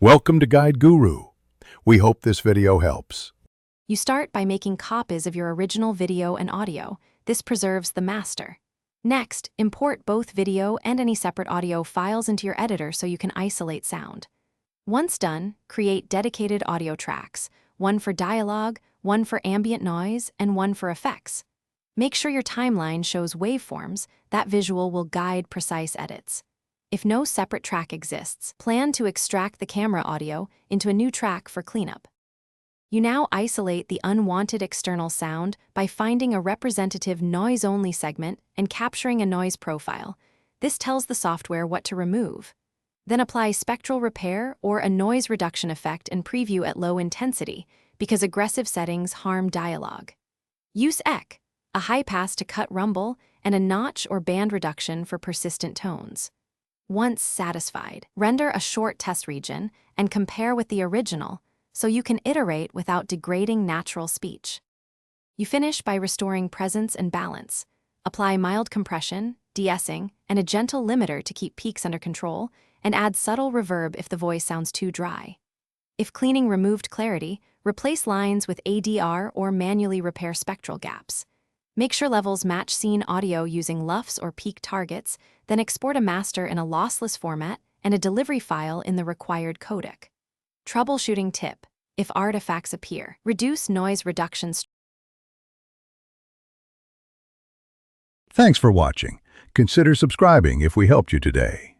Welcome to Guide Guru. We hope this video helps. You start by making copies of your original video and audio. This preserves the master. Next, import both video and any separate audio files into your editor so you can isolate sound. Once done, create dedicated audio tracks, one for dialogue, one for ambient noise, and one for effects. Make sure your timeline shows waveforms. That visual will guide precise edits. If no separate track exists, plan to extract the camera audio into a new track for cleanup. You now isolate the unwanted external sound by finding a representative noise-only segment and capturing a noise profile. This tells the software what to remove. Then apply spectral repair or a noise reduction effect and preview at low intensity because aggressive settings harm dialogue. Use EQ, a high pass to cut rumble, and a notch or band reduction for persistent tones. Once satisfied, render a short test region and compare with the original so you can iterate without degrading natural speech. You finish by restoring presence and balance. Apply mild compression, de-essing, and a gentle limiter to keep peaks under control, and add subtle reverb if the voice sounds too dry. If cleaning removed clarity, replace lines with ADR or manually repair spectral gaps. Make sure levels match scene audio using LUFS or peak targets, then export a master in a lossless format and a delivery file in the required codec. Troubleshooting tip: if artifacts appear, reduce noise reduction. Thanks for watching. Consider subscribing if we helped you today.